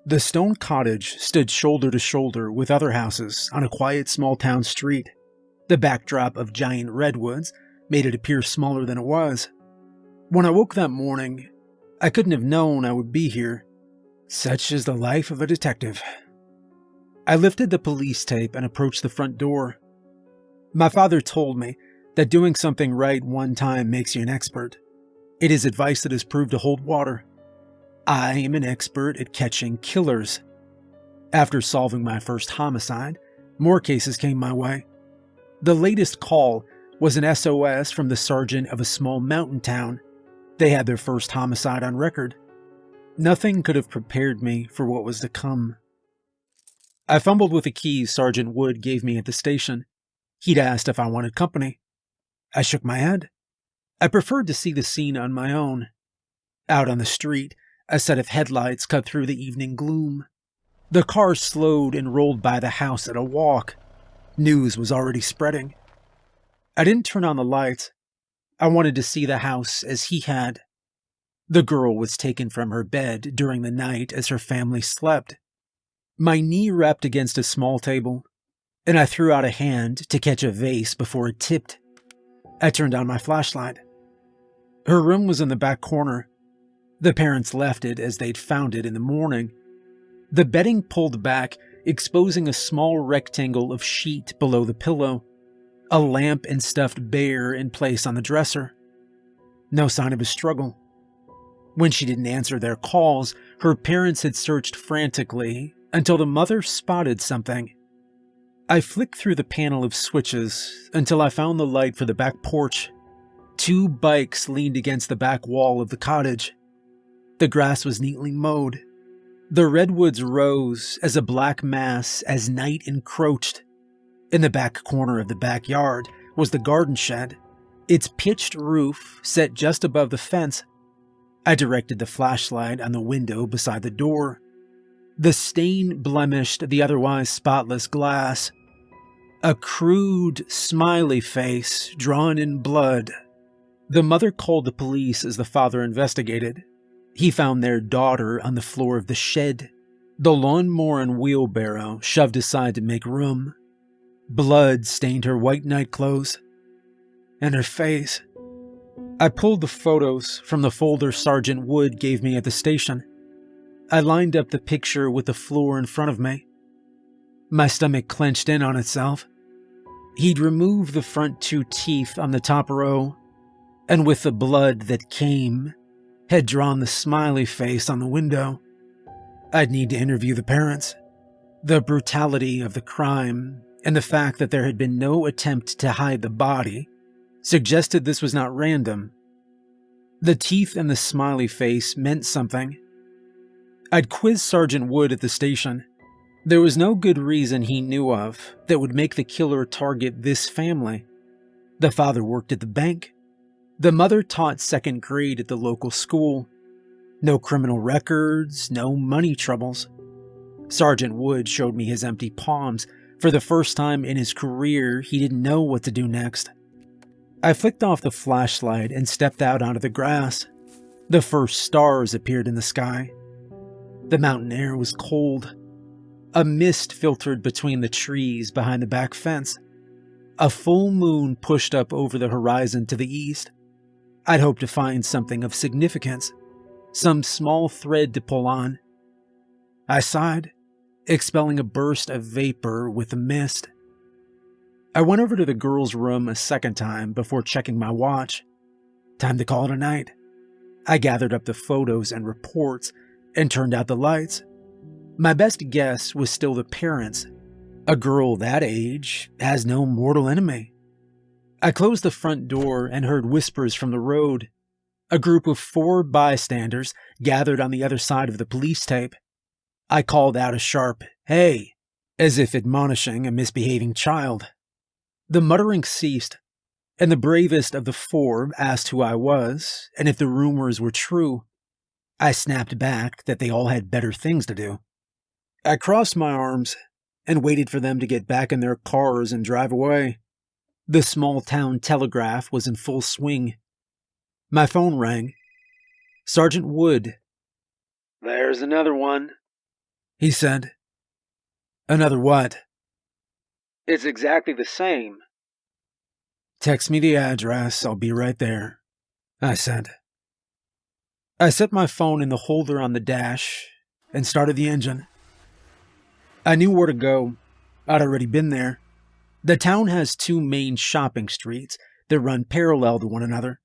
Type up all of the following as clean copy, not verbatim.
The stone cottage stood shoulder to shoulder with other houses on a quiet small town street. The backdrop of giant redwoods made it appear smaller than it was. When I woke that morning, I couldn't have known I would be here. Such is the life of a detective. I lifted the police tape and approached the front door. My father told me that doing something right one time makes you an expert. It is advice that has proved to hold water. I am an expert at catching killers. After solving my first homicide, more cases came my way. The latest call was an SOS from the sergeant of a small mountain town. They had their first homicide on record. Nothing could have prepared me for what was to come. I fumbled with the keys Sergeant Wood gave me at the station. He'd asked if I wanted company. I shook my head. I preferred to see the scene on my own. Out on the street, a set of headlights cut through the evening gloom. The car slowed and rolled by the house at a walk. News was already spreading. I didn't turn on the lights. I wanted to see the house as he had. The girl was taken from her bed during the night as her family slept. My knee rapped against a small table, and I threw out a hand to catch a vase before it tipped. I turned on my flashlight. Her room was in the back corner. The parents left it as they'd found it in the morning. The bedding pulled back, exposing a small rectangle of sheet below the pillow, a lamp and stuffed bear in place on the dresser. No sign of a struggle. When she didn't answer their calls, her parents had searched frantically until the mother spotted something. I flicked through the panel of switches until I found the light for the back porch. 2 bikes leaned against the back wall of the cottage. The grass was neatly mowed. The redwoods rose as a black mass as night encroached. In the back corner of the backyard was the garden shed, its pitched roof set just above the fence. I directed the flashlight on the window beside the door. The stain blemished the otherwise spotless glass. A crude, smiley face drawn in blood. The mother called the police as the father investigated. He found their daughter on the floor of the shed, the lawnmower and wheelbarrow shoved aside to make room. Blood stained her white nightclothes and her face. I pulled the photos from the folder Sergeant Wood gave me at the station. I lined up the picture with the floor in front of me. My stomach clenched in on itself. He'd removed the front 2 teeth on the top row, and with the blood that came, had drawn the smiley face on the window. I'd need to interview the parents. The brutality of the crime and the fact that there had been no attempt to hide the body suggested this was not random. The teeth and the smiley face meant something. I'd quizzed Sergeant Wood at the station. There was no good reason he knew of that would make the killer target this family. The father worked at the bank. The mother taught 2nd grade at the local school. No criminal records, no money troubles. Sergeant Wood showed me his empty palms. For the first time in his career, he didn't know what to do next. I flicked off the flashlight and stepped out onto the grass. The first stars appeared in the sky. The mountain air was cold. A mist filtered between the trees behind the back fence. A full moon pushed up over the horizon to the east. I'd hoped to find something of significance, some small thread to pull on. I sighed, expelling a burst of vapor with the mist. I went over to the girl's room a second time before checking my watch. Time to call it a night. I gathered up the photos and reports and turned out the lights. My best guess was still the parents. A girl that age has no mortal enemy. I closed the front door and heard whispers from the road. A group of 4 bystanders gathered on the other side of the police tape. I called out a sharp, "Hey," as if admonishing a misbehaving child. The muttering ceased, and the bravest of the 4 asked who I was and if the rumors were true. I snapped back that they all had better things to do. I crossed my arms and waited for them to get back in their cars and drive away. The small-town telegraph was in full swing. My phone rang. Sergeant Wood. "There's another one," he said. Another what? It's exactly the same. Text me the address, I'll be right there, I said. I set my phone in the holder on the dash and started the engine. I knew where to go. I'd already been there. The town has two main shopping streets that run parallel to one another.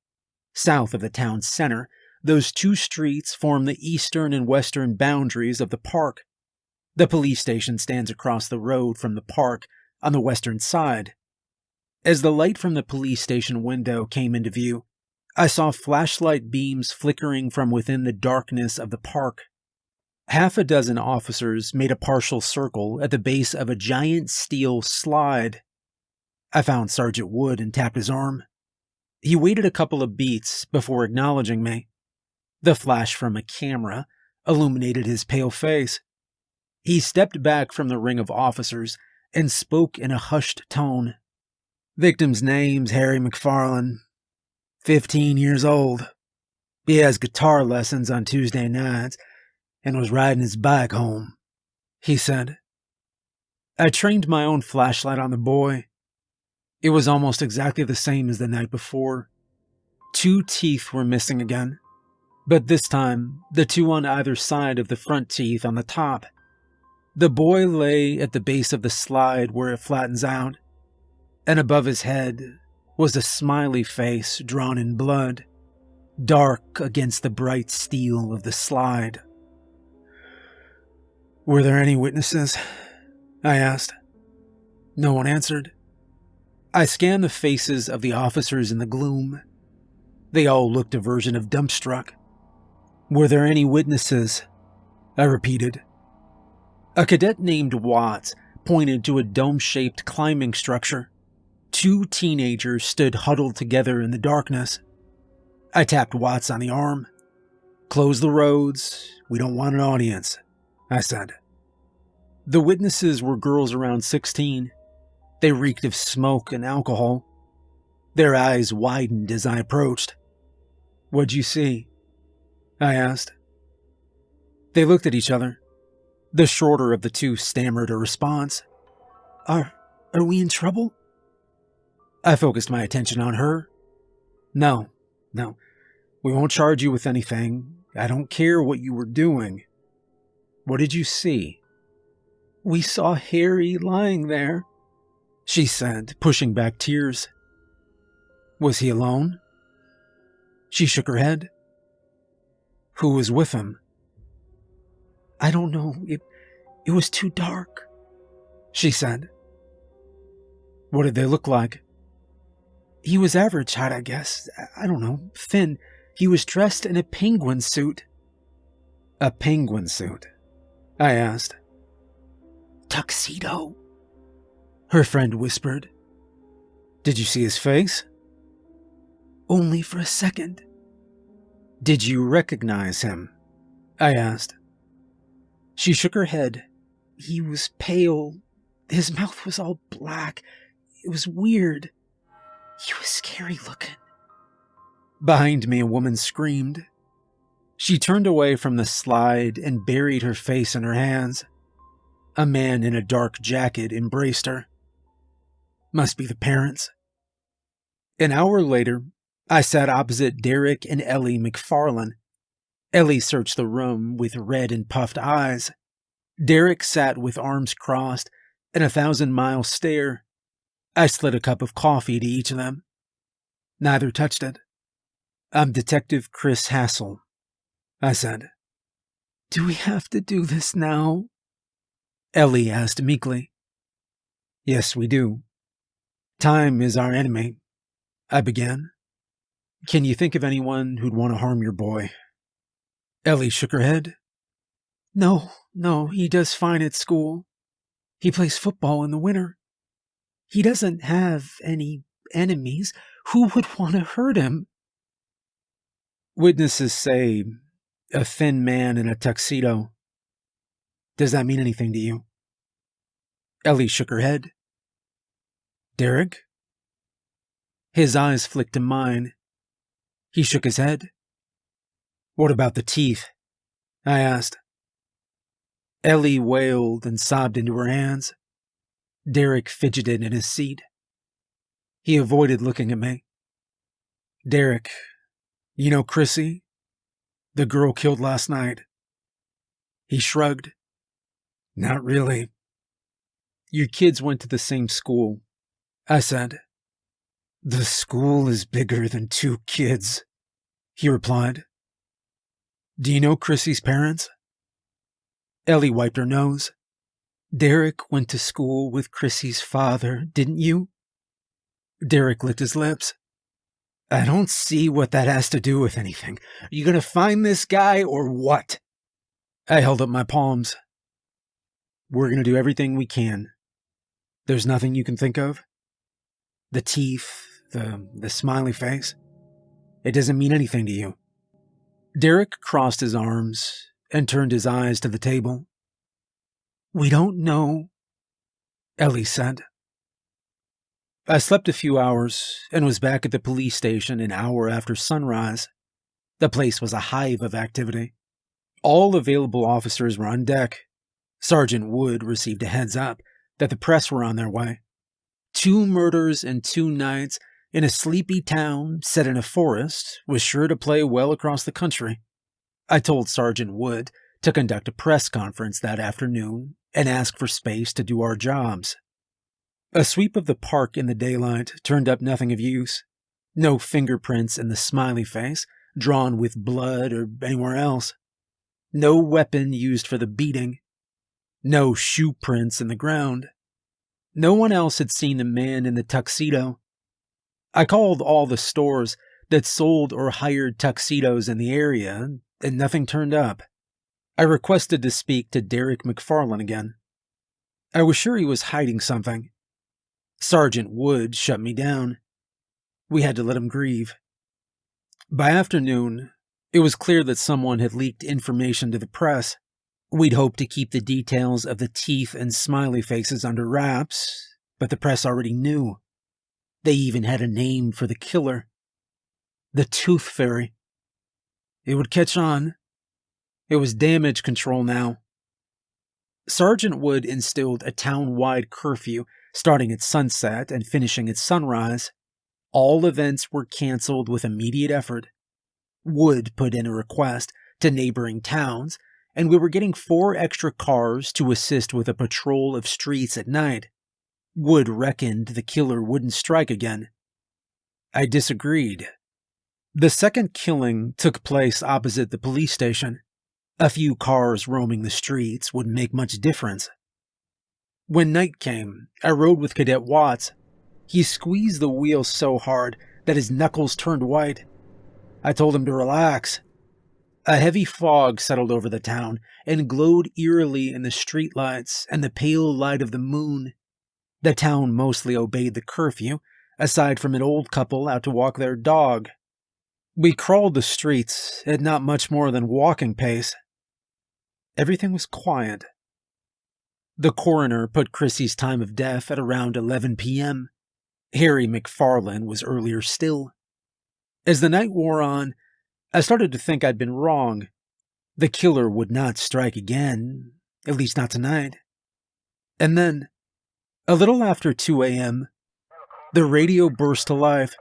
South of the town's center, those two streets form the eastern and western boundaries of the park. The police station stands across the road from the park on the western side. As the light from the police station window came into view, I saw flashlight beams flickering from within the darkness of the park. Half a dozen officers made a partial circle at the base of a giant steel slide. I found Sergeant Wood and tapped his arm. He waited a couple of beats before acknowledging me. The flash from a camera illuminated his pale face. He stepped back from the ring of officers and spoke in a hushed tone. Victim's name's Harry McFarlane, 15 years old. He has guitar lessons on Tuesday nights and was riding his bike home, he said. I trained my own flashlight on the boy. It was almost exactly the same as the night before. 2 teeth were missing again, but this time the 2 on either side of the front teeth on the top. The boy lay at the base of the slide where it flattens out, and above his head was a smiley face drawn in blood, dark against the bright steel of the slide. Were there any witnesses? I asked. No one answered. I scanned the faces of the officers in the gloom. They all looked a version of dumbstruck. Were there any witnesses? I repeated. A cadet named Watts pointed to a dome-shaped climbing structure. 2 teenagers stood huddled together in the darkness. I tapped Watts on the arm. Close the roads. We don't want an audience, I said. The witnesses were girls around 16. They reeked of smoke and alcohol. Their eyes widened as I approached. What'd you see? I asked. They looked at each other. The shorter of the 2 stammered a response. Are we in trouble? I focused my attention on her. No. We won't charge you with anything. I don't care what you were doing. What did you see? We saw Harry lying there, she said, pushing back tears. Was he alone? She shook her head. Who was with him? I don't know. It was too dark, she said. What did they look like? He was average height, I guess. I don't know. Thin. He was dressed in a penguin suit. A penguin suit? I asked. Tuxedo, her friend whispered. Did you see his face? Only for a second. Did you recognize him? I asked. She shook her head. He was pale. His mouth was all black. It was weird. He was scary looking. Behind me, a woman screamed. She turned away from the slide and buried her face in her hands. A man in a dark jacket embraced her. Must be the parents. An hour later, I sat opposite Derek and Ellie McFarlane. Ellie searched the room with red and puffed eyes. Derek sat with arms crossed and a 1,000-mile stare. I slid a cup of coffee to each of them. Neither touched it. I'm Detective Chris Hassel, I said. Do we have to do this now? Ellie asked meekly. Yes, we do. Time is our enemy, I began. Can you think of anyone who'd want to harm your boy? Ellie shook her head. No, he does fine at school. He plays football in the winter. He doesn't have any enemies. Who would want to hurt him? Witnesses say a thin man in a tuxedo. Does that mean anything to you? Ellie shook her head. Derek? His eyes flicked to mine. He shook his head. What about the teeth? I asked. Ellie wailed and sobbed into her hands. Derek fidgeted in his seat. He avoided looking at me. Derek, you know Chrissy? The girl killed last night. He shrugged. Not really. Your kids went to the same school, I said. The school is bigger than 2 kids, he replied. Do you know Chrissy's parents? Ellie wiped her nose. Derek went to school with Chrissy's father, didn't you? Derek licked his lips. I don't see what that has to do with anything. Are you going to find this guy or what? I held up my palms. We're going to do everything we can. There's nothing you can think of? The teeth, the smiley face? It doesn't mean anything to you. Derek crossed his arms and turned his eyes to the table. We don't know, Ellie said. I slept a few hours and was back at the police station an hour after sunrise. The place was a hive of activity. All available officers were on deck. Sergeant Wood received a heads up that the press were on their way. 2 murders in 2 nights in a sleepy town set in a forest was sure to play well across the country. I told Sergeant Wood to conduct a press conference that afternoon and ask for space to do our jobs. A sweep of the park in the daylight turned up nothing of use. No fingerprints in the smiley face, drawn with blood or anywhere else. No weapon used for the beating. No shoe prints in the ground. No one else had seen the man in the tuxedo. I called all the stores that sold or hired tuxedos in the area, and nothing turned up. I requested to speak to Derek McFarlane again. I was sure he was hiding something. Sergeant Wood shut me down. We had to let him grieve. By afternoon, it was clear that someone had leaked information to the press. We'd hoped to keep the details of the teeth and smiley faces under wraps, but the press already knew. They even had a name for the killer. The Tooth Fairy. It would catch on. It was damage control now. Sergeant Wood instilled a town-wide curfew starting at sunset and finishing at sunrise. All events were canceled with immediate effort. Wood put in a request to neighboring towns, and we were getting 4 extra cars to assist with a patrol of streets at night. Wood reckoned the killer wouldn't strike again. I disagreed. The second killing took place opposite the police station. A few cars roaming the streets wouldn't make much difference. When night came, I rode with Cadet Watts. He squeezed the wheel so hard that his knuckles turned white. I told him to relax. A heavy fog settled over the town and glowed eerily in the streetlights and the pale light of the moon. The town mostly obeyed the curfew, aside from an old couple out to walk their dog. We crawled the streets at not much more than walking pace. Everything was quiet. The coroner put Chrissy's time of death at around 11 p.m. Harry McFarlane was earlier still. As the night wore on, I started to think I'd been wrong. The killer would not strike again, at least not tonight. And then, a little after 2 a.m., the radio burst to life.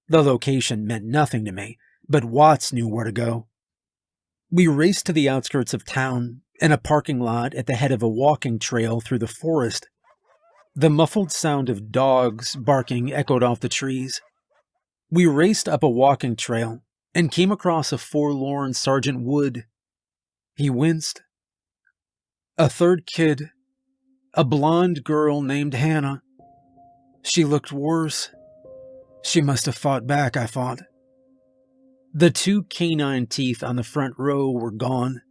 The location meant nothing to me, but Watts knew where to go. We raced to the outskirts of town, in a parking lot at the head of a walking trail through the forest. The muffled sound of dogs barking echoed off the trees. We raced up a walking trail and came across a forlorn Sergeant Wood. He winced. A third kid, a blonde girl named Hannah. She looked worse. She must have fought back, I thought. The 2 canine teeth on the front row were gone.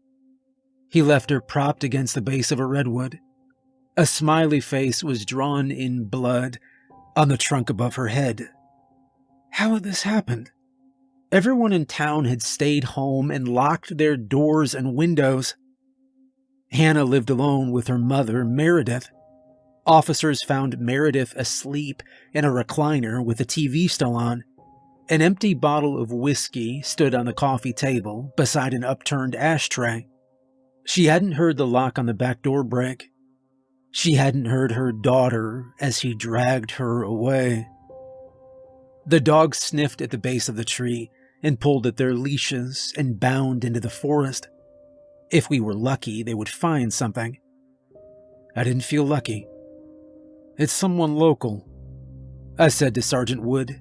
He left her propped against the base of a redwood. A smiley face was drawn in blood on the trunk above her head. How had this happened? Everyone in town had stayed home and locked their doors and windows. Hannah lived alone with her mother, Meredith. Officers found Meredith asleep in a recliner with the TV still on. An empty bottle of whiskey stood on the coffee table beside an upturned ashtray. She hadn't heard the lock on the back door break. She hadn't heard her daughter as he dragged her away. The dogs sniffed at the base of the tree and pulled at their leashes and bound into the forest. If we were lucky, they would find something. I didn't feel lucky. It's someone local, I said to Sergeant Wood.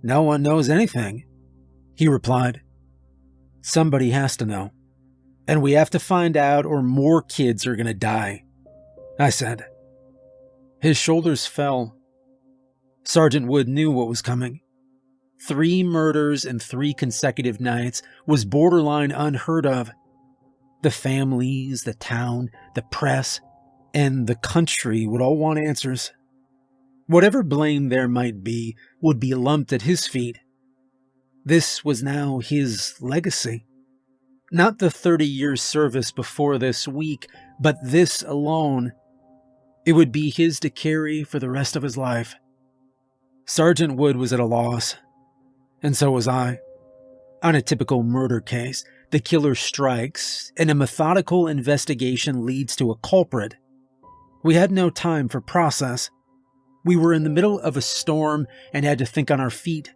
No one knows anything, he replied. Somebody has to know, and we have to find out or more kids are going to die, I said. His shoulders fell. Sergeant Wood knew what was coming. 3 murders in 3 consecutive nights was borderline unheard of. The families, the town, the press, and the country would all want answers. Whatever blame there might be would be lumped at his feet. This was now his legacy. Not the 30 years service before this week, but this alone. It would be his to carry for the rest of his life. Sergeant Wood was at a loss, and so was I. On a typical murder case, the killer strikes, and a methodical investigation leads to a culprit. We had no time for process. We were in the middle of a storm and had to think on our feet.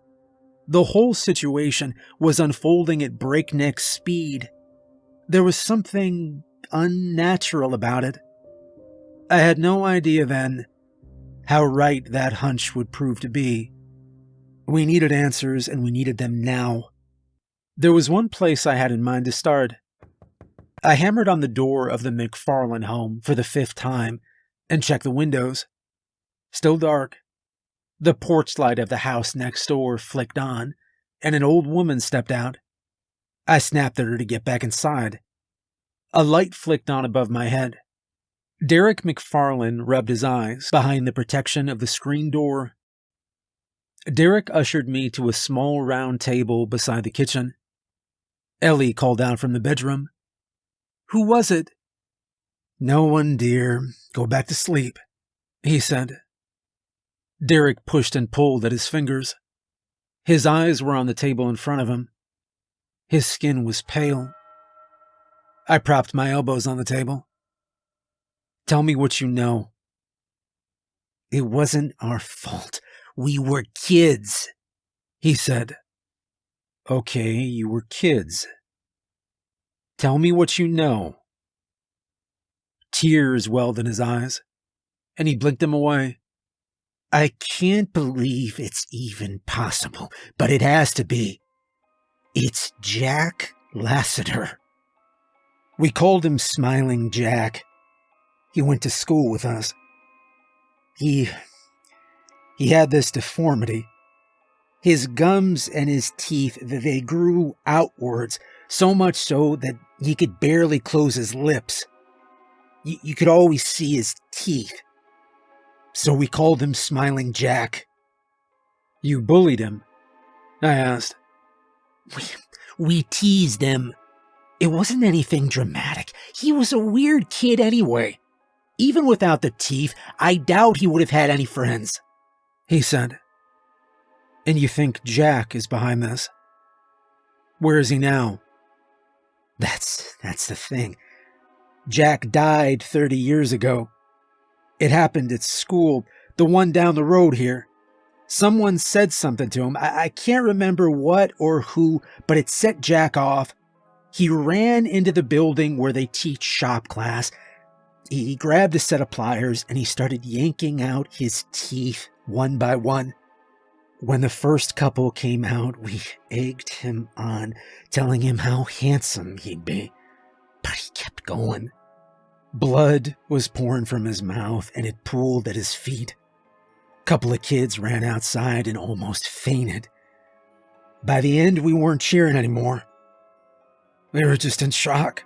The whole situation was unfolding at breakneck speed. There was something unnatural about it. I had no idea then how right that hunch would prove to be. We needed answers, and we needed them now. There was one place I had in mind to start. I hammered on the door of the McFarlane home for the 5th time and checked the windows. Still dark. The porch light of the house next door flicked on, and an old woman stepped out. I snapped at her to get back inside. A light flicked on above my head. Derek McFarlane rubbed his eyes behind the protection of the screen door. Derek ushered me to a small round table beside the kitchen. Ellie called out from the bedroom. Who was it? No one, dear. Go back to sleep, he said. Derek pushed and pulled at his fingers. His eyes were on the table in front of him. His skin was pale. I propped my elbows on the table. Tell me what you know. It wasn't our fault. We were kids, he said. Okay, you were kids. Tell me what you know. Tears welled in his eyes, and he blinked them away. I can't believe it's even possible, but it has to be. It's Jack Lassiter. We called him Smiling Jack. He went to school with us. He had this deformity. His gums and his teeth, they grew outwards, so much so that he could barely close his lips. You could always see his teeth. So we called him Smiling Jack. You bullied him? I asked. We teased him. It wasn't anything dramatic. He was a weird kid anyway. Even without the teeth, I doubt he would have had any friends, he said. And you think Jack is behind this? Where is he now? That's the thing. Jack died 30 years ago. It happened at school, the one down the road here. Someone said something to him. I can't remember what or who, but it set Jack off. He ran into the building where they teach shop class. He grabbed a set of pliers and he started yanking out his teeth one by one. When the first couple came out, we egged him on, telling him how handsome he'd be. But he kept going. Blood was pouring from his mouth and it pooled at his feet. A couple of kids ran outside and almost fainted. By the end, we weren't cheering anymore. We were just in shock.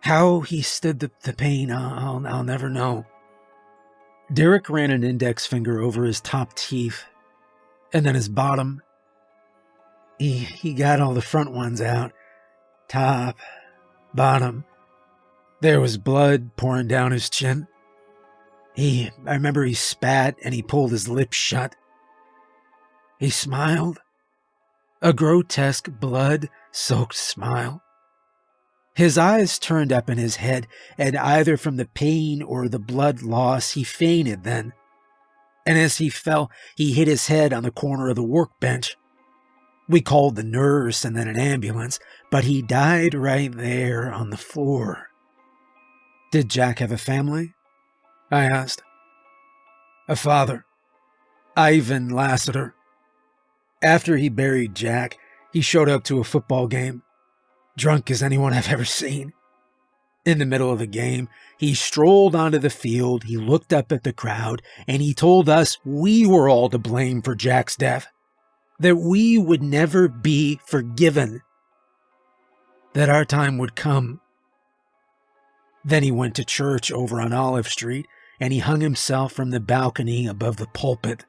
How he stood the pain, I'll never know. Derek ran an index finger over his top teeth, and then his bottom. He got all the front ones out. Top, bottom. There was blood pouring down his chin. I remember he spat and he pulled his lips shut. He smiled. A grotesque blood-soaked smile. His eyes turned up in his head, and either from the pain or the blood loss, he fainted then. And as he fell, he hit his head on the corner of the workbench. We called the nurse and then an ambulance, but he died right there on the floor. Did Jack have a family? I asked. A father, Ivan Lassiter. After he buried Jack, he showed up to a football game, drunk as anyone I've ever seen. In the middle of the game, he strolled onto the field, he looked up at the crowd, and he told us we were all to blame for Jack's death, that we would never be forgiven, that our time would come. Then he went to church over on Olive Street, and he hung himself from the balcony above the pulpit.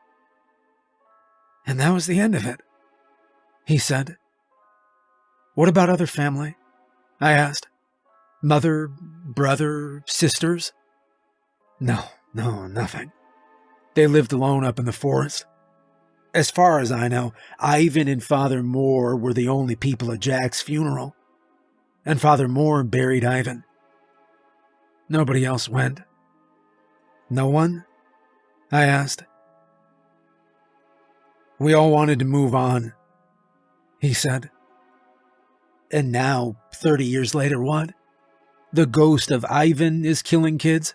And that was the end of it, he said. What about other family? I asked. Mother, brother, sisters? No, nothing. They lived alone up in the forest. As far as I know, Ivan and Father Moore were the only people at Jack's funeral. And Father Moore buried Ivan. Nobody else went. No one? I asked. We all wanted to move on, he said. And now, 30 years later, what? The ghost of Ivan is killing kids?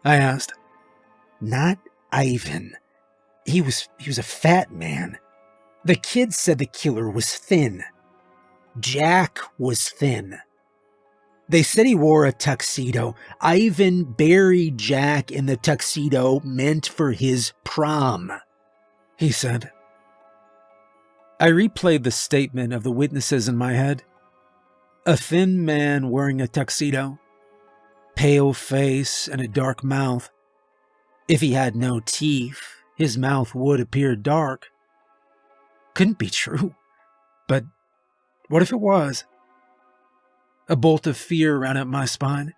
I asked. Not Ivan. He was a fat man. The kids said the killer was thin. Jack was thin. They said he wore a tuxedo. Ivan buried Jack in the tuxedo meant for his prom, he said. I replayed the statement of the witnesses in my head. A thin man wearing a tuxedo, pale face and a dark mouth. If he had no teeth, his mouth would appear dark. Couldn't be true, but what if it was? A bolt of fear ran up my spine.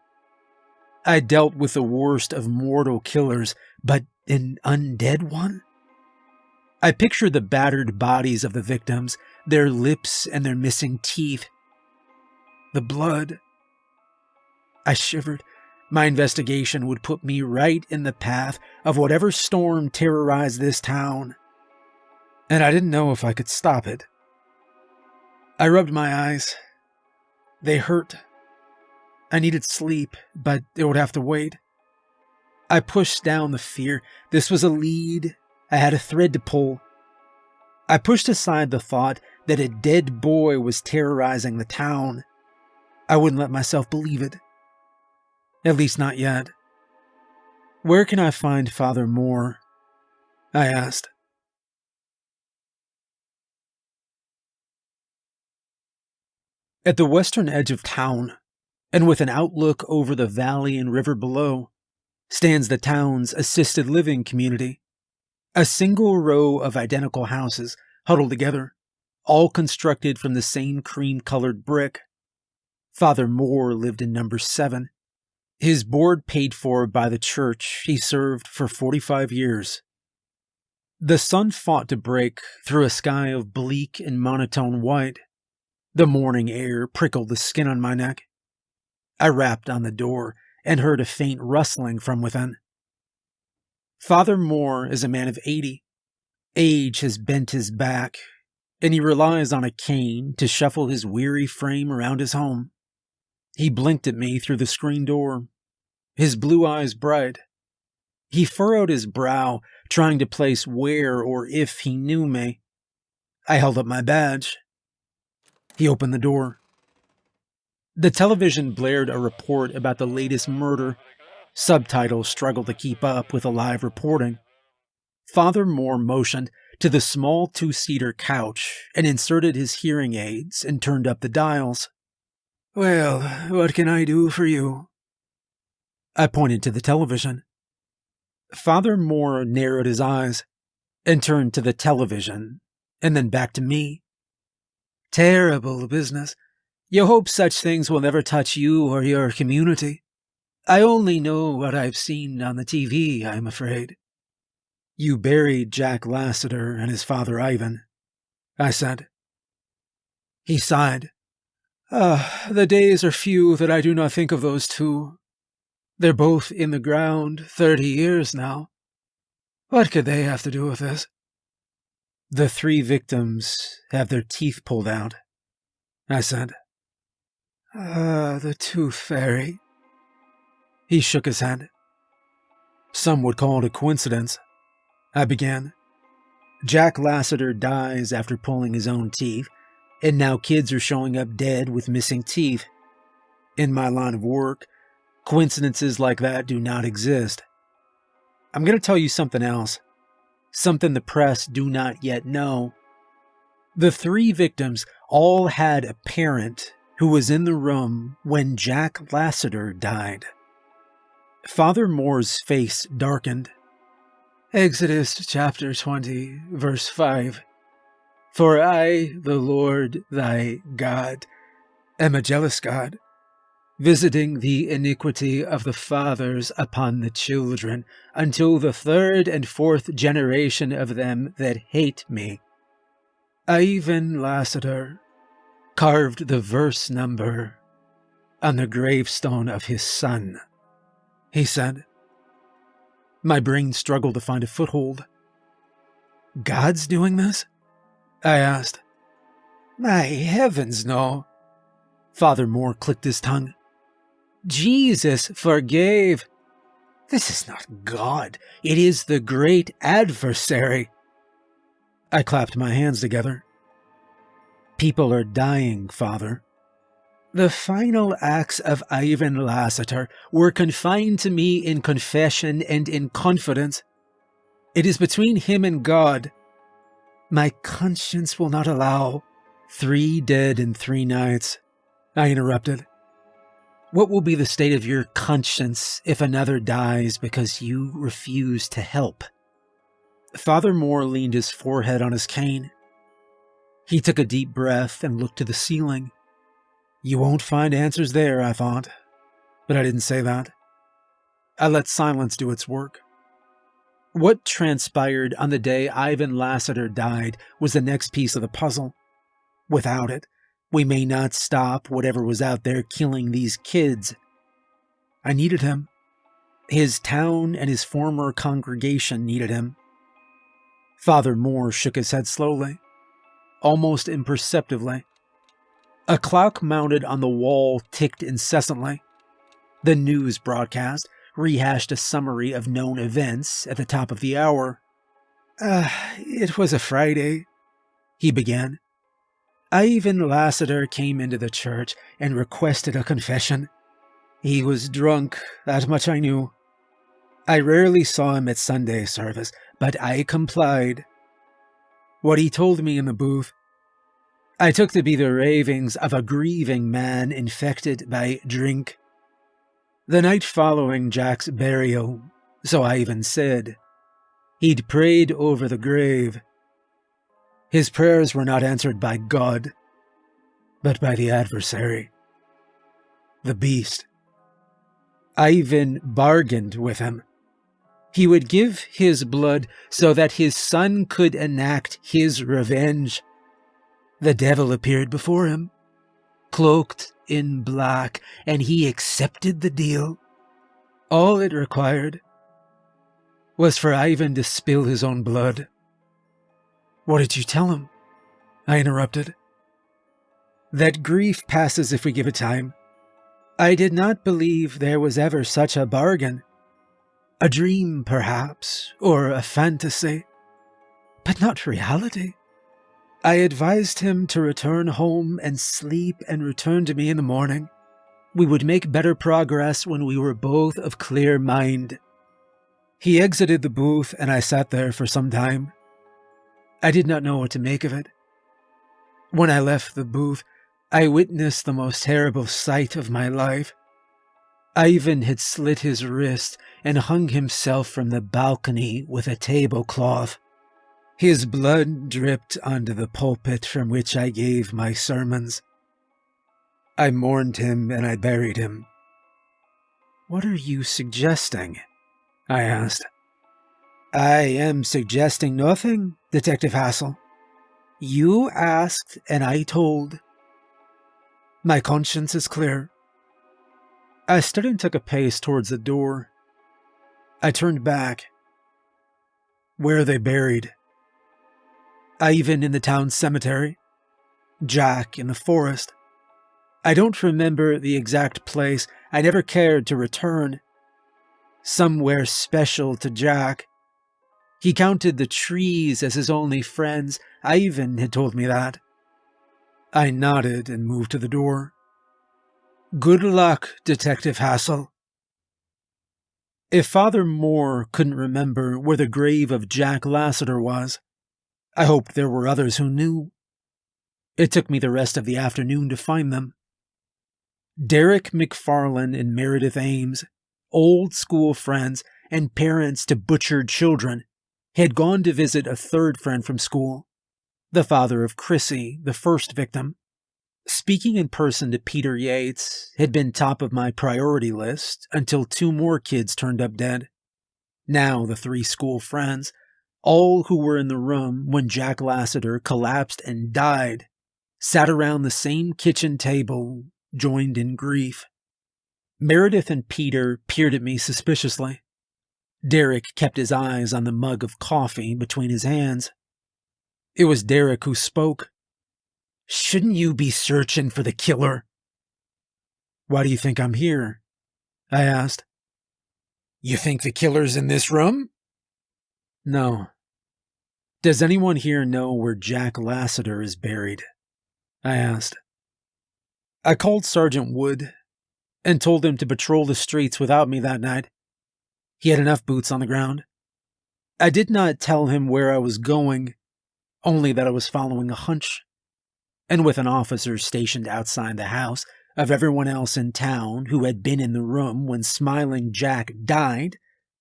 I dealt with the worst of mortal killers, but an undead one? I pictured the battered bodies of the victims, their lips and their missing teeth. The blood. I shivered. My investigation would put me right in the path of whatever storm terrorized this town. And I didn't know if I could stop it. I rubbed my eyes. They hurt. I needed sleep, but it would have to wait. I pushed down the fear. This was a lead. I had a thread to pull. I pushed aside the thought that a dead boy was terrorizing the town. I wouldn't let myself believe it. At least not yet. Where can I find Father Moore? I asked. At the western edge of town, and with an outlook over the valley and river below, stands the town's assisted living community. A single row of identical houses huddled together, all constructed from the same cream-colored brick. Father Moore lived in number 7. His board paid for by the church he served for 45 years. The sun fought to break through a sky of bleak and monotone white. The morning air prickled the skin on my neck. I rapped on the door and heard a faint rustling from within. Father Moore is a man of 80. Age has bent his back, and he relies on a cane to shuffle his weary frame around his home. He blinked at me through the screen door, his blue eyes bright. He furrowed his brow, trying to place where or if he knew me. I held up my badge. He opened the door. The television blared a report about the latest murder. Subtitles struggled to keep up with the live reporting. Father Moore motioned to the small 2-seater couch and inserted his hearing aids and turned up the dials. Well, what can I do for you? I pointed to the television. Father Moore narrowed his eyes and turned to the television and then back to me. Terrible business. You hope such things will never touch you or your community. I only know what I've seen on the TV, I'm afraid. You buried Jack Lassiter and his father Ivan, I said. He sighed. The days are few that I do not think of those two. They're both in the ground 30 years now. What could they have to do with this? The 3 victims have their teeth pulled out, I said. The tooth fairy. He shook his head. Some would call it a coincidence. I began. Jack Lassiter dies after pulling his own teeth, and now kids are showing up dead with missing teeth. In my line of work, coincidences like that do not exist. I'm going to tell you something else. Something the press do not yet know. The 3 victims all had a parent who was in the room when Jack Lassiter died. Father Moore's face darkened. Exodus chapter 20, verse 5. For I, the Lord thy God, am a jealous God, visiting the iniquity of the fathers upon the children, until the 3rd and 4th generation of them that hate me. Ivan Lassiter carved the verse number on the gravestone of his son, he said. My brain struggled to find a foothold. God's doing this? I asked. My heavens, no. Father Moore clicked his tongue. Jesus forgave. This is not God. It is the great adversary. I clapped my hands together. People are dying, Father. The final acts of Ivan Lassiter were confined to me in confession and in confidence. It is between him and God. My conscience will not allow 3 dead in 3 nights, I interrupted. What will be the state of your conscience if another dies because you refuse to help? Father Moore leaned his forehead on his cane. He took a deep breath and looked to the ceiling. You won't find answers there, I thought. But I didn't say that. I let silence do its work. What transpired on the day Ivan Lassiter died was the next piece of the puzzle. Without it, we may not stop whatever was out there killing these kids. I needed him. His town and his former congregation needed him. Father Moore shook his head slowly, almost imperceptibly. A clock mounted on the wall ticked incessantly. The news broadcast rehashed a summary of known events at the top of the hour. It was a Friday, he began. Ivan Lassiter came into the church and requested a confession. He was drunk, that much I knew. I rarely saw him at Sunday service, but I complied. What he told me in the booth, I took to be the ravings of a grieving man infected by drink. The night following Jack's burial, so Ivan said, he'd prayed over the grave. His prayers were not answered by God, but by the adversary, the beast. Ivan bargained with him. He would give his blood so that his son could enact his revenge. The devil appeared before him, cloaked in black, and he accepted the deal. All it required was for Ivan to spill his own blood. What did you tell him? I interrupted. That grief passes if we give it time. I did not believe there was ever such a bargain. A dream, perhaps, or a fantasy, but not reality. I advised him to return home and sleep and return to me in the morning. We would make better progress when we were both of clear mind. He exited the booth and I sat there for some time. I did not know what to make of it. When I left the booth, I witnessed the most terrible sight of my life. Ivan had slit his wrist and hung himself from the balcony with a tablecloth. His blood dripped onto the pulpit from which I gave my sermons. I mourned him and I buried him. What are you suggesting? I asked. I am suggesting nothing, Detective Hassel. You asked and I told. My conscience is clear. I stood and took a pace towards the door. I turned back. Where are they buried? Ivan in the town cemetery. Jack in the forest. I don't remember the exact place. I never cared to return. Somewhere special to Jack. He counted the trees as his only friends. Ivan had told me that. I nodded and moved to the door. Good luck, Detective Hassel. If Father Moore couldn't remember where the grave of Jack Lassiter was, I hoped there were others who knew. It took me the rest of the afternoon to find them. Derek McFarlane and Meredith Ames, old school friends and parents to butchered children, had gone to visit a third friend from school, the father of Chrissy, the first victim. Speaking in person to Peter Yates had been top of my priority list until 2 more kids turned up dead. Now the 3 school friends, all who were in the room when Jack Lassiter collapsed and died, sat around the same kitchen table, joined in grief. Meredith and Peter peered at me suspiciously. Derek kept his eyes on the mug of coffee between his hands. It was Derek who spoke. Shouldn't you be searching for the killer? Why do you think I'm here? I asked. You think the killer's in this room? No. Does anyone here know where Jack Lassiter is buried? I asked. I called Sergeant Wood and told him to patrol the streets without me that night. He had enough boots on the ground. I did not tell him where I was going, only that I was following a hunch. And with an officer stationed outside the house of everyone else in town who had been in the room when Smiling Jack died,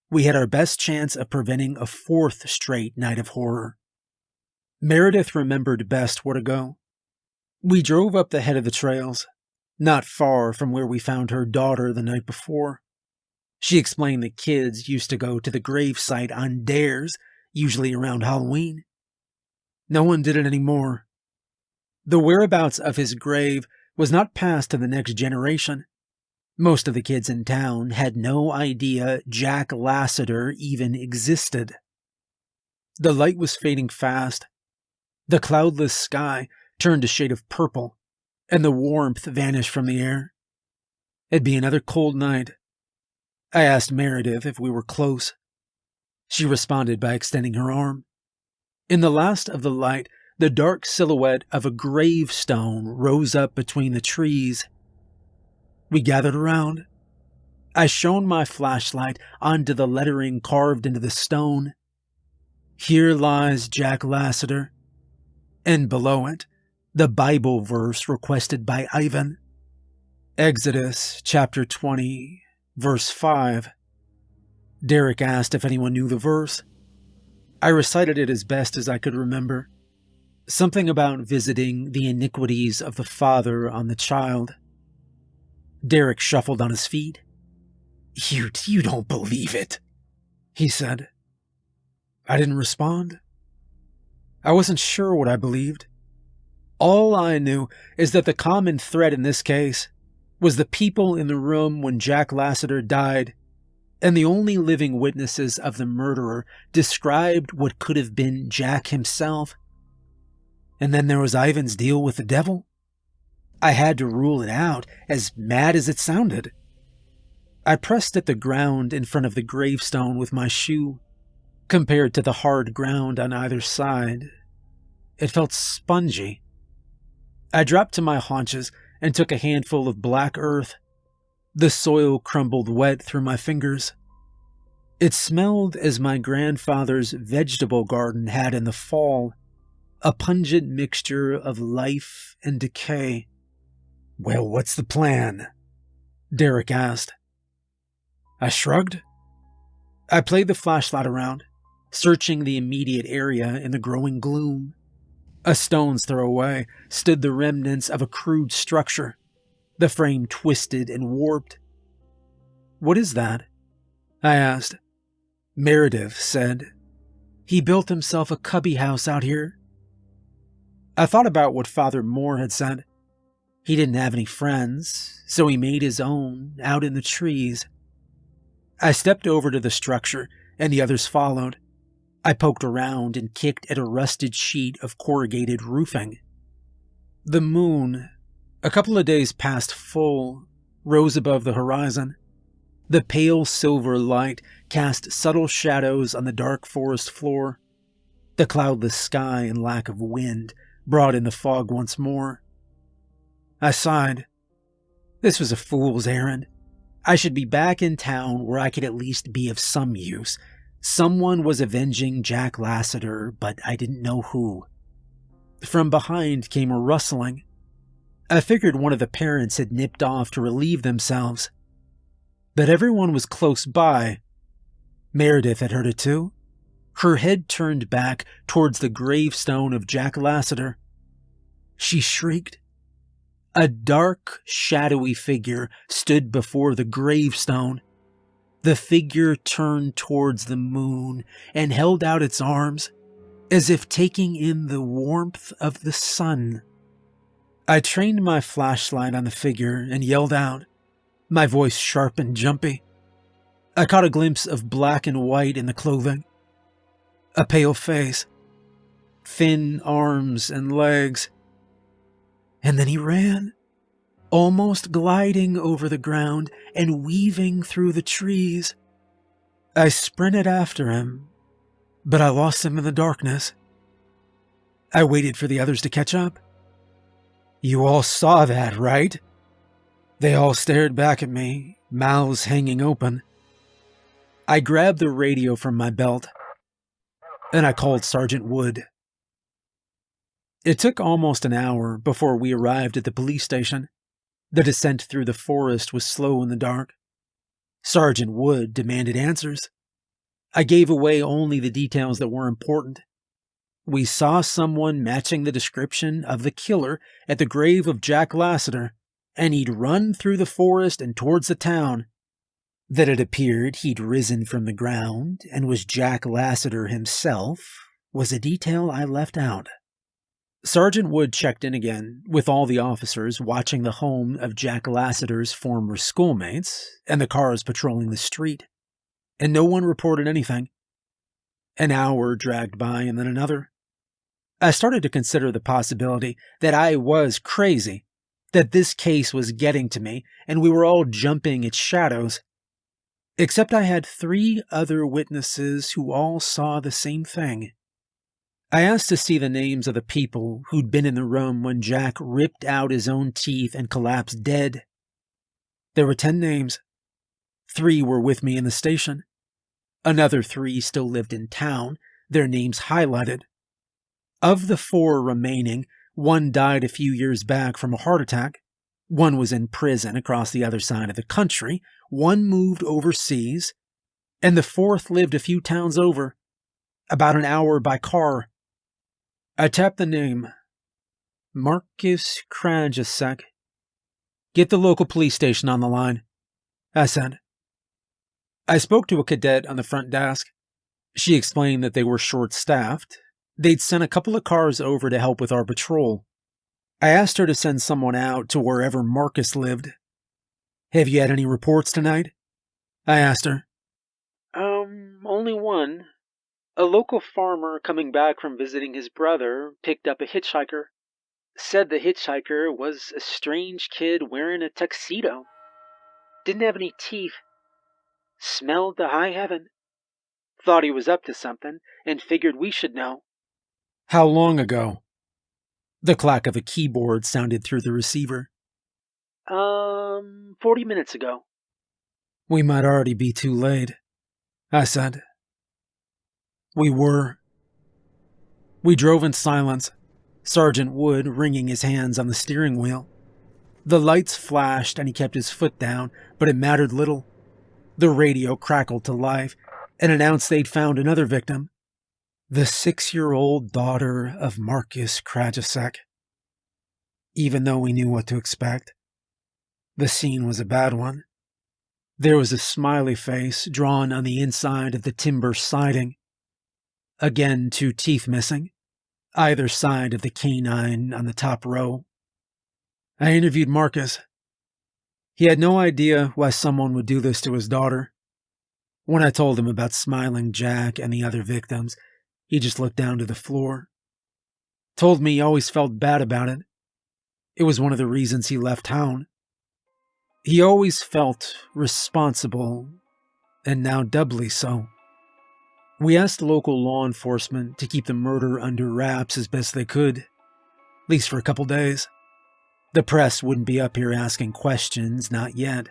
we had our best chance of preventing a 4th straight night of horror. Meredith remembered best where to go. We drove up the head of the trails, not far from where we found her daughter the night before. She explained the kids used to go to the gravesite on dares, usually around Halloween. No one did it anymore. The whereabouts of his grave was not passed to the next generation. Most of the kids in town had no idea Jack Lassiter even existed. The light was fading fast. The cloudless sky turned a shade of purple, and the warmth vanished from the air. It'd be another cold night. I asked Meredith if we were close. She responded by extending her arm. In the last of the light, the dark silhouette of a gravestone rose up between the trees. We gathered around. I shone my flashlight onto the lettering carved into the stone. Here lies Jack Lassiter. And below it, the Bible verse requested by Ivan. Exodus chapter 20, verse 5. Derek asked if anyone knew the verse. I recited it as best as I could remember. Something about visiting the iniquities of the father on the child. Derek shuffled on his feet. You don't believe it, he said. I didn't respond. I wasn't sure what I believed. All I knew is that the common thread in this case was the people in the room when Jack Lassiter died, and the only living witnesses of the murderer described what could have been Jack himself. And then there was Ivan's deal with the devil. I had to rule it out, as mad as it sounded. I pressed at the ground in front of the gravestone with my shoe. Compared to the hard ground on either side, it felt spongy. I dropped to my haunches and took a handful of black earth. The soil crumbled wet through my fingers. It smelled as my grandfather's vegetable garden had in the fall, a pungent mixture of life and decay. Well, what's the plan? Derek asked. I shrugged. I played the flashlight around, searching the immediate area in the growing gloom. A stone's throw away stood the remnants of a crude structure, the frame twisted and warped. What is that? I asked. Meredith said, he built himself a cubby house out here. I thought about what Father Moore had said. He didn't have any friends, so he made his own out in the trees. I stepped over to the structure, and the others followed. I poked around and kicked at a rusted sheet of corrugated roofing. The moon, a couple of days past full, rose above the horizon. The pale silver light cast subtle shadows on the dark forest floor. The cloudless sky and lack of wind brought in the fog once more. I sighed. This was a fool's errand. I should be back in town where I could at least be of some use. Someone was avenging Jack Lassiter, but I didn't know who. From behind came a rustling. I figured one of the parents had nipped off to relieve themselves. But everyone was close by. Meredith had heard it too. Her head turned back towards the gravestone of Jack Lassiter. She shrieked. A dark, shadowy figure stood before the gravestone. The figure turned towards the moon and held out its arms, as if taking in the warmth of the sun. I trained my flashlight on the figure and yelled out, my voice sharp and jumpy. I caught a glimpse of black and white in the clothing. A pale face. Thin arms and legs. And then he ran, almost gliding over the ground and weaving through the trees. I sprinted after him, but I lost him in the darkness. I waited for the others to catch up. You all saw that, right? They all stared back at me, mouths hanging open. I grabbed the radio from my belt, and I called Sergeant Wood. It took almost an hour before we arrived at the police station. The descent through the forest was slow in the dark. Sergeant Wood demanded answers. I gave away only the details that were important. We saw someone matching the description of the killer at the grave of Jack Lassiter, and he'd run through the forest and towards the town. That it appeared he'd risen from the ground and was Jack Lassiter himself was a detail I left out. Sergeant Wood checked in again, with all the officers watching the home of Jack Lassiter's former schoolmates and the cars patrolling the street, and no one reported anything. An hour dragged by and then another. I started to consider the possibility that I was crazy, that this case was getting to me and we were all jumping its shadows. Except I had 3 other witnesses who all saw the same thing. I asked to see the names of the people who'd been in the room when Jack ripped out his own teeth and collapsed dead. There were 10 names. 3 were with me in the station. Another 3 still lived in town, their names highlighted. Of the 4 remaining, 1 died a few years back from a heart attack. 1 was in prison across the other side of the country. 1 moved overseas. And the 4th lived a few towns over, about an hour by car. I tapped the name. Marcus Crager. Get the local police station on the line, I said. I spoke to a cadet on the front desk. She explained that they were short-staffed. They'd sent a couple of cars over to help with our patrol. I asked her to send someone out to wherever Marcus lived. Have you had any reports tonight? I asked her. Only one. A local farmer coming back from visiting his brother picked up a hitchhiker. Said the hitchhiker was a strange kid wearing a tuxedo. Didn't have any teeth. Smelled to high heaven. Thought he was up to something and figured we should know. How long ago? The clack of a keyboard sounded through the receiver. 40 minutes ago. We might already be too late, I said. We were. We drove in silence, Sergeant Wood wringing his hands on the steering wheel. The lights flashed and he kept his foot down, but it mattered little. The radio crackled to life and announced they'd found another victim. The 6-year-old daughter of Marcus Crager. Even though we knew what to expect, the scene was a bad one. There was a smiley face drawn on the inside of the timber siding. Again, 2 teeth missing, either side of the canine on the top row. I interviewed Marcus. He had no idea why someone would do this to his daughter. When I told him about Smiling Jack and the other victims, he just looked down to the floor. Told me he always felt bad about it. It was one of the reasons he left town. He always felt responsible, and now doubly so. We asked local law enforcement to keep the murder under wraps as best they could, at least for a couple days. The press wouldn't be up here asking questions, not yet.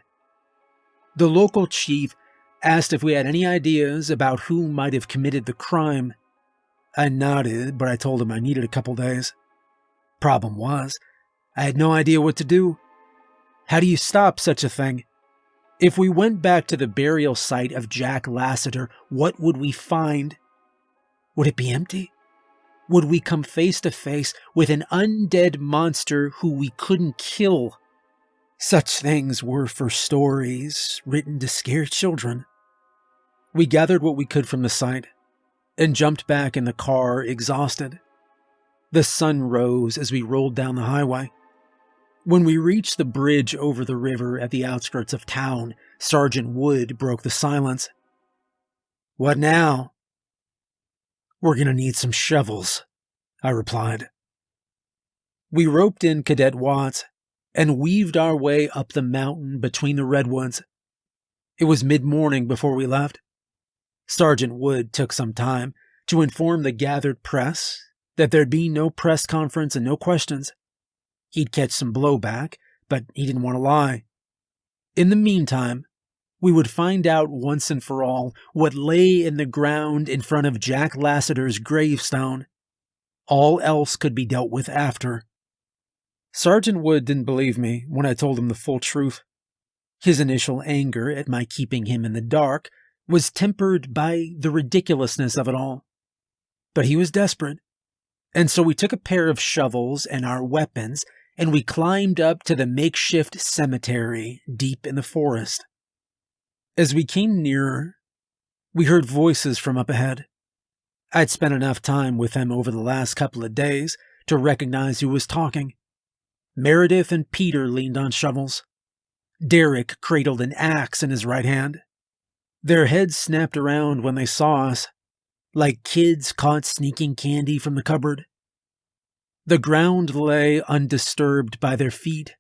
The local chief asked if we had any ideas about who might have committed the crime. I nodded, but I told him I needed a couple days. Problem was, I had no idea what to do. How do you stop such a thing? If we went back to the burial site of Jack Lassiter, what would we find? Would it be empty? Would we come face to face with an undead monster who we couldn't kill? Such things were for stories written to scare children. We gathered what we could from the site and jumped back in the car, exhausted. The sun rose as we rolled down the highway. When we reached the bridge over the river at the outskirts of town, Sergeant Wood broke the silence. "What now?" "We're going to need some shovels," I replied. We roped in Cadet Watts and weaved our way up the mountain between the redwoods. It was mid-morning before we left. Sergeant Wood took some time to inform the gathered press that there'd be no press conference and no questions. He'd catch some blowback, but he didn't want to lie. In the meantime, we would find out once and for all what lay in the ground in front of Jack Lassiter's gravestone. All else could be dealt with after. Sergeant Wood didn't believe me when I told him the full truth. His initial anger at my keeping him in the dark was tempered by the ridiculousness of it all. But he was desperate, and so we took a pair of shovels and our weapons, and we climbed up to the makeshift cemetery deep in the forest. As we came nearer, we heard voices from up ahead. I'd spent enough time with them over the last couple of days to recognize who was talking. Meredith and Peter leaned on shovels. Derek cradled an axe in his right hand. Their heads snapped around when they saw us, like kids caught sneaking candy from the cupboard. The ground lay undisturbed by their feet.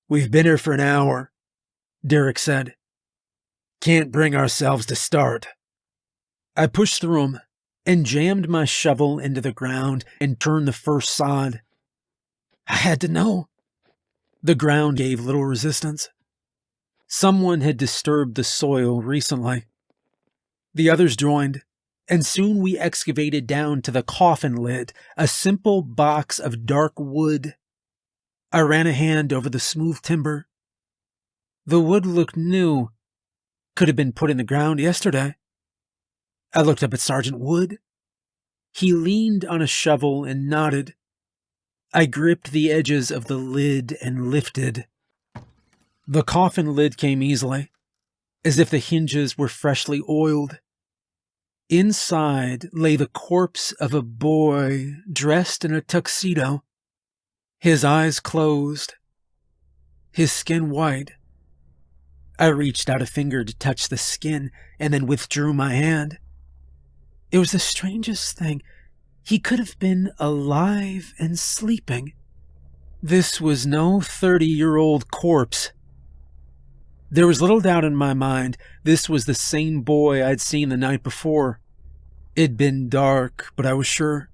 "We've been here for an hour," Derek said. "Can't bring ourselves to start." I pushed through 'em and jammed my shovel into the ground and turned the first sod. I had to know. The ground gave little resistance. Someone had disturbed the soil recently. The others joined, and soon we excavated down to the coffin lid, a simple box of dark wood. I ran a hand over the smooth timber. The wood looked new. Could have been put in the ground yesterday. I looked up at Sergeant Wood. He leaned on a shovel and nodded. I gripped the edges of the lid and lifted. The coffin lid came easily, as if the hinges were freshly oiled. Inside lay the corpse of a boy dressed in a tuxedo, his eyes closed, his skin white. I reached out a finger to touch the skin and then withdrew my hand. It was the strangest thing. He could have been alive and sleeping. This was no 30-year-old corpse. There was little doubt in my mind this was the same boy I'd seen the night before. It'd been dark, but I was sure.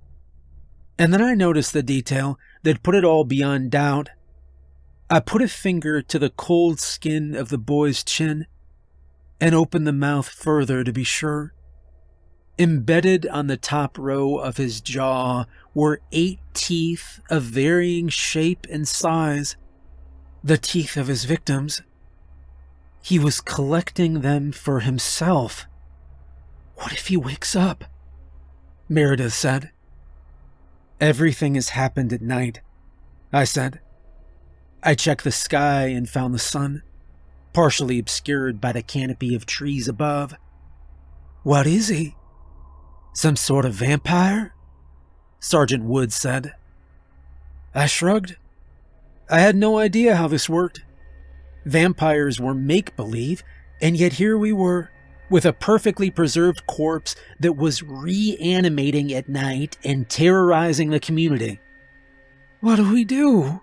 And then I noticed the detail that put it all beyond doubt. I put a finger to the cold skin of the boy's chin and opened the mouth further to be sure. Embedded on the top row of his jaw were 8 teeth of varying shape and size, the teeth of his victims. He was collecting them for himself. What if he wakes up? Meredith said. Everything has happened at night, I said. I checked the sky and found the sun, partially obscured by the canopy of trees above. What is he? Some sort of vampire? Sergeant Wood said. I shrugged. I had no idea how this worked. Vampires were make-believe, and yet here we were, with a perfectly preserved corpse that was reanimating at night and terrorizing the community. What do we do?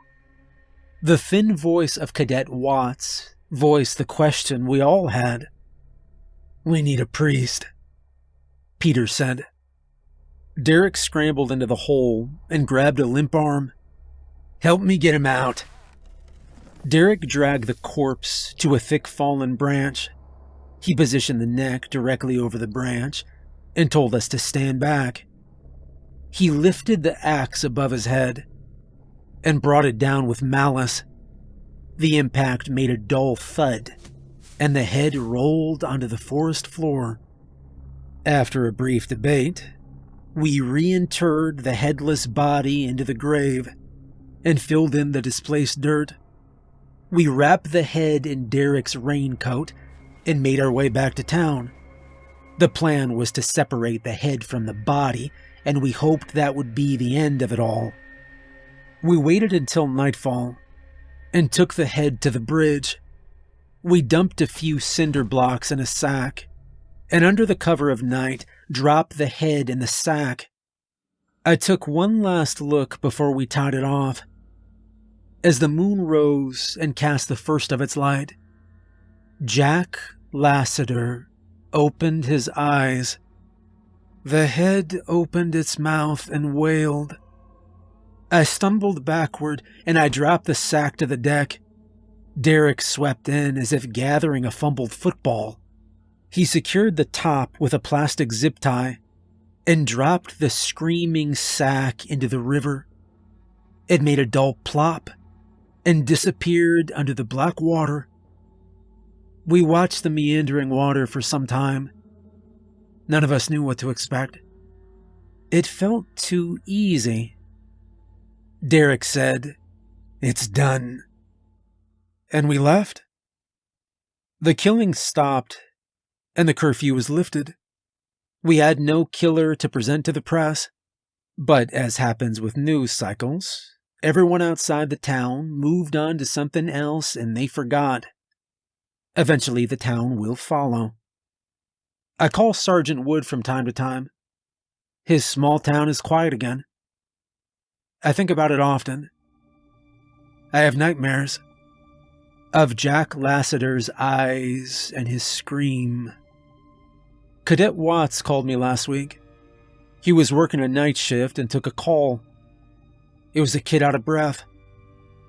The thin voice of Cadet Watts voiced the question we all had. We need a priest, Peter said. Derek scrambled into the hole and grabbed a limp arm. Help me get him out. Derek dragged the corpse to a thick fallen branch. He positioned the neck directly over the branch and told us to stand back. He lifted the axe above his head and brought it down with malice. The impact made a dull thud, and the head rolled onto the forest floor. After a brief debate, we reinterred the headless body into the grave and filled in the displaced dirt. We wrapped the head in Derek's raincoat and made our way back to town. The plan was to separate the head from the body, and we hoped that would be the end of it all. We waited until nightfall and took the head to the bridge. We dumped a few cinder blocks in a sack, and under the cover of night, dropped the head in the sack. I took one last look before we tied it off. As the moon rose and cast the first of its light, Jack Lassiter opened his eyes. The head opened its mouth and wailed. I stumbled backward and I dropped the sack to the deck. Derek swept in as if gathering a fumbled football. He secured the top with a plastic zip tie and dropped the screaming sack into the river. It made a dull plop and disappeared under the black water. We watched the meandering water for some time. None of us knew what to expect. It felt too easy. Derek said, "It's done." And we left. The killing stopped, and the curfew was lifted. We had no killer to present to the press, but as happens with news cycles, everyone outside the town moved on to something else and they forgot. Eventually the town will follow. I call Sergeant Wood from time to time. His small town is quiet again. I think about it often. I have nightmares of Jack Lassiter's eyes and his scream. Cadet Watts called me last week. He was working a night shift and took a call. It was a kid out of breath.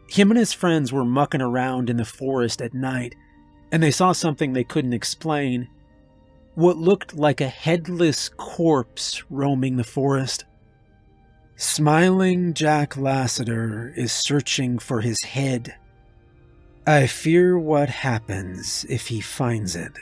Him and his friends were mucking around in the forest at night, and they saw something they couldn't explain. What looked like a headless corpse roaming the forest. Smiling Jack Lassiter is searching for his head. I fear what happens if he finds it.